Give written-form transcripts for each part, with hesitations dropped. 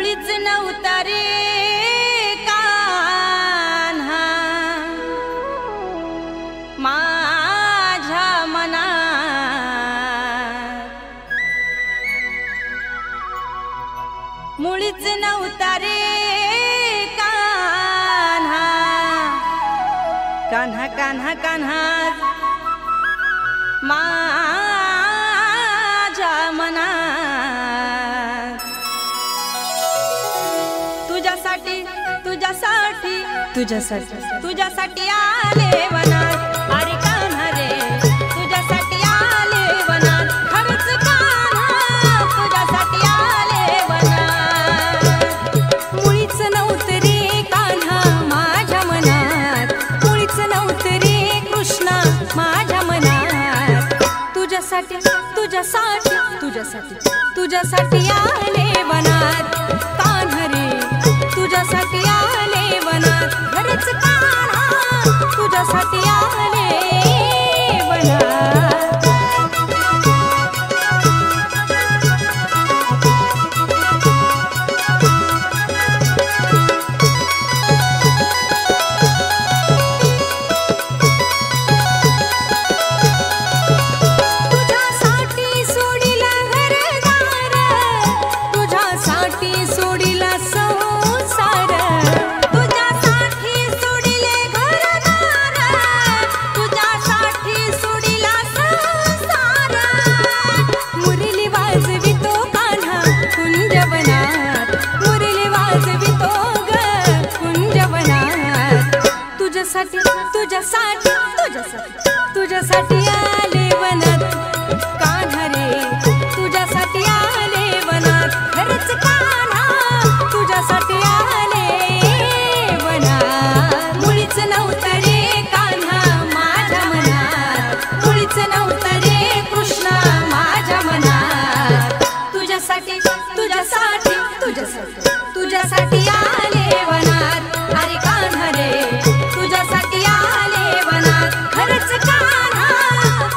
मुळीच नव्हता रे कान्हा माझ्या मनात, मुळीच नव्हता रे कान्हा, कान्हा कान्हा कान्हा माझ्या मनात। तुझ्यासाठी तुझ्यासाठी तुझ्यासाठी तुझ्यासाठी आले वनात, अरे कान्हा रे तुझ्यासाठी आले वनात, खरंच कान्हा तुझ्यासाठी आले वनात। मुळीच नव्हतं रे कान्हा माझ्या मनात, मुळीच नव्हतं रे कृष्णा माझ्या मनात। तुझ्यासाठी तुझ्यासाठी तुझ्यासाठी तुझ्यासाठी आले वनात, कान्हा रे तुझ्यासाठी आले वनात, खरंच कान्हा तुझ्यासाठी आले वनात। तुझ्यासाठी तुझ्यासाठी तुझ्यासाठी आले वनात, कान्हा रे तुझ्यासाठी आले वनात, खरंच कान्हा तुझ्यासाठी आले वनात। मुळीच नव्हता रे कान्हा माझ्या मनात, मुळीच नव्हता रे कृष्णा माझ्या मनात। तुझ्यासाठी तुझ्यासाठी तुझ्यासाठी तुझ्यासाठी आले वनात, अरे कान्हा रे तुझ्यासाठी आले वनात, खरंच कान्हा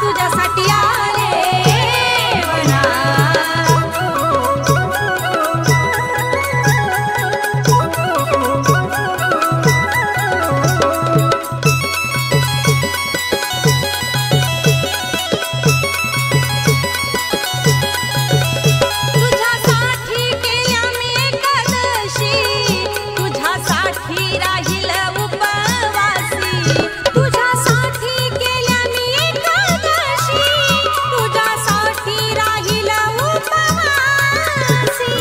तुझ्यासाठी आले तुझ्यासाठी केल्या मी एकादशी, तुझ्यासाठी राहील उपवासी, तुझ्यासाठी केल्या मी एकादशी, तुझ्यासाठी राहील उपवासी।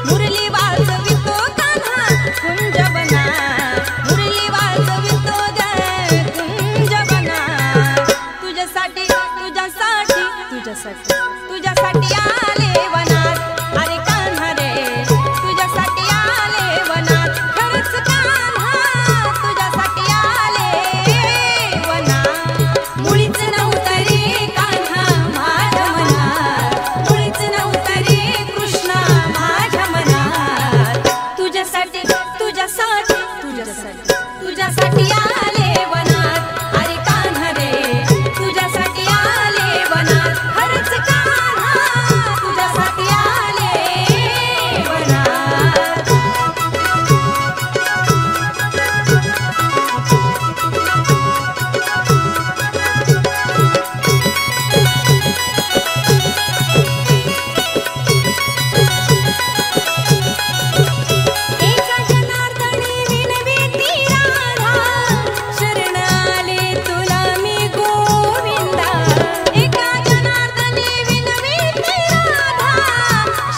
मुरली वाजवितो कान्हा कुंजवनात, मुरली वाजवितो कुंजवनात। तुझ्यासाठी तुझ्यासाठी तुझ्यासाठी तुझ्यासाठी आले वनात, अरे कान्हा रे तुझ्यासाठी आले वनात, खरंच कान्हा तुझ्यासाठी आले वनात। मुळीच नव्हता रे कान्हा माझ्या मनात, मुळीच नव्हता रे कृष्णा माझ्या मनात। तुझ्यासाठी तुझ्यासाठी तुझ्यासाठी तुझ्यासाठी आले वनात, अरे कान्हा रे तुझ्यासाठी आले वनात, खरंच कान्हा तुझ्यासाठी आले वनात। एका जनार्दनी विनविती राधा, शरण आले तुला मी गोविंदा। एका जनार्दनी विनविती राधा,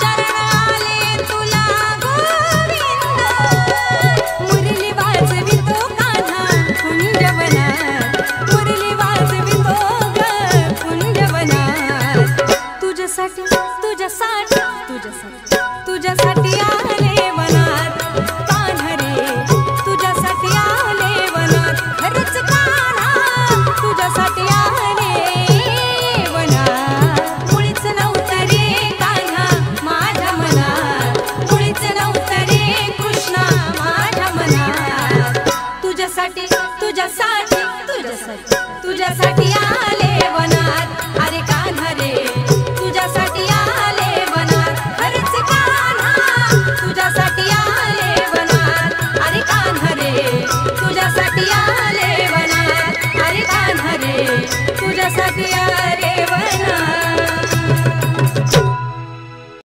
शरण आले तुला गोविंदा। मुरली वाजवितो कान्हा कुंजवनात, मुरली वाजवितो ग कुंजवनात। तुझ्यासाठी तुझ्यासाठी तुझ्यासाठी तुझ्यासाठी आले वनात, कान्हा रे तुझ्यासाठी आले वनात, खरंच कान्हा तुझ्यासाठी आले वनात। मुळीच नव्हता रे कान्हा माझ्या मनात, मुळीच नव्हता रे कृष्णा माझ्या मनात। तुझ्यासाठी तुझ्यासाठी तुझ्यासाठी तुझ्यासाठी आले वनात, अरे कान्हा रे